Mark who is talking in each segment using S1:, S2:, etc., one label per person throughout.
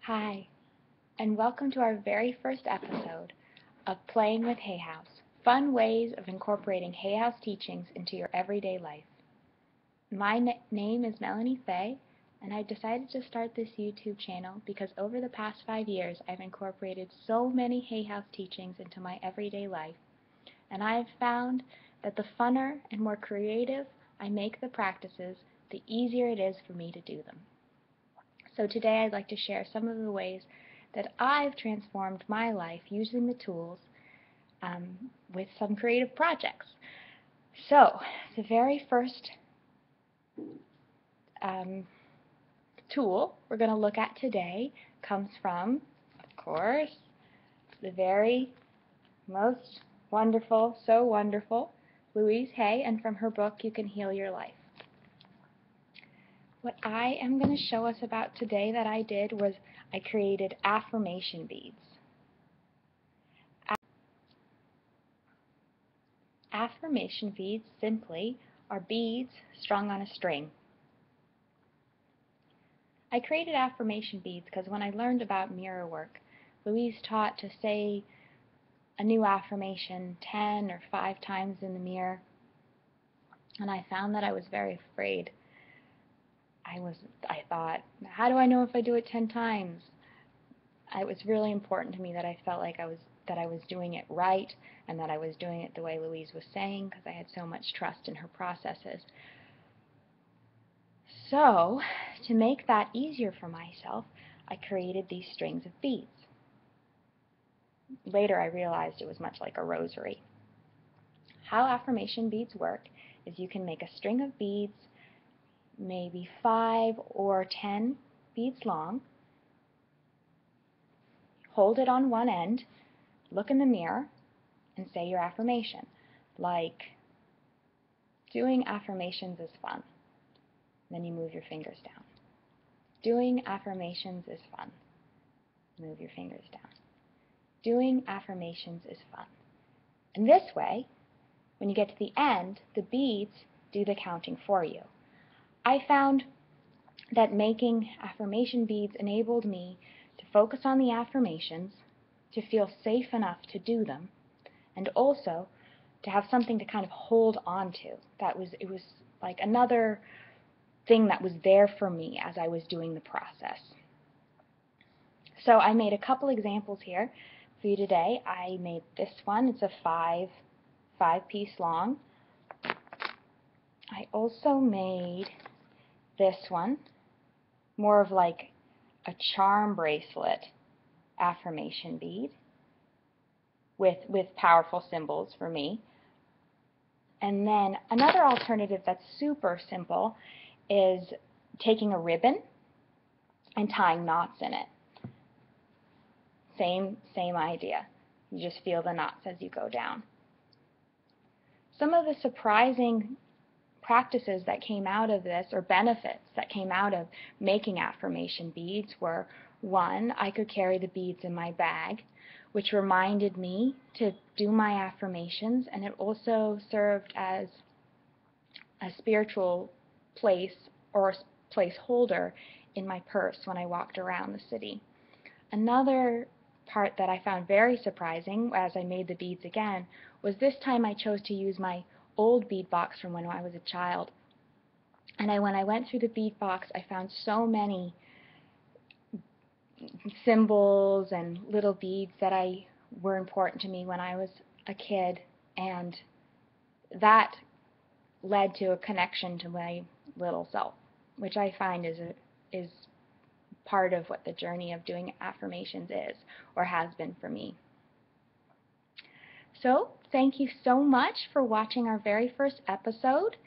S1: Hi, and welcome to our very first episode of Playing with Hay House, fun ways of incorporating Hay House teachings into your everyday life. My name is Melanie Fay, and I decided to start this YouTube channel because over the past 5 years I've incorporated so many Hay House teachings into my everyday life, and I have found that the funner and more creative I make the practices, the easier it is for me to do them. So today I'd like to share some of the ways that I've transformed my life using the tools with some creative projects. So the very first tool we're going to look at today comes from, of course, the very most wonderful, so wonderful, Louise Hay, and from her book, You Can Heal Your Life. What I am going to show us about today that I did was I created affirmation beads. Affirmation beads simply are beads strung on a string. I created affirmation beads because when I learned about mirror work, Louise taught to say a new affirmation 10 or 5 times in the mirror, and I found that I was very afraid. I thought, how do I know if I do it 10 times? It was really important to me that I felt like I was doing it right and that I was doing it the way Louise was saying, because I had so much trust in her processes. So, to make that easier for myself, I created these strings of beads. Later I realized it was much like a rosary. How affirmation beads work is you can make a string of beads, maybe 5 or 10 beads long, hold it on one end, look in the mirror, and say your affirmation. Like, doing affirmations is fun. Then you move your fingers down. Doing affirmations is fun. Move your fingers down. Doing affirmations is fun. And this way, when you get to the end, the beads do the counting for you. I found that making affirmation beads enabled me to focus on the affirmations, to feel safe enough to do them, and also to have something to kind of hold on to. It was like another thing that was there for me as I was doing the process. So I made a couple examples here for you today. I made this one. It's a five-piece long. I also made this one, more of like a charm bracelet affirmation bead with powerful symbols for me. And then another alternative that's super simple is taking a ribbon and tying knots in it. Same idea. You just feel the knots as you go down. Some of the surprising practices that came out of this, or benefits that came out of making affirmation beads, were, one, I could carry the beads in my bag, which reminded me to do my affirmations, and it also served as a spiritual place or placeholder in my purse when I walked around the city. Another part that I found very surprising as I made the beads again was this time I chose to use my old bead box from when I was a child. And when I went through the bead box, I found so many symbols and little beads that were important to me when I was a kid, and that led to a connection to my little self, which I find is part of what the journey of doing affirmations is, or has been for me. So, thank you so much for watching our very first episode.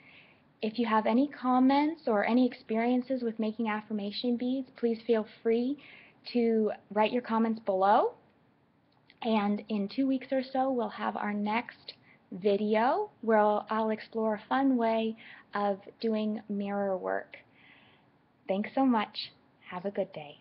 S1: If you have any comments or any experiences with making affirmation beads, please feel free to write your comments below. And in 2 weeks or so, we'll have our next video where I'll explore a fun way of doing mirror work. Thanks so much. Have a good day.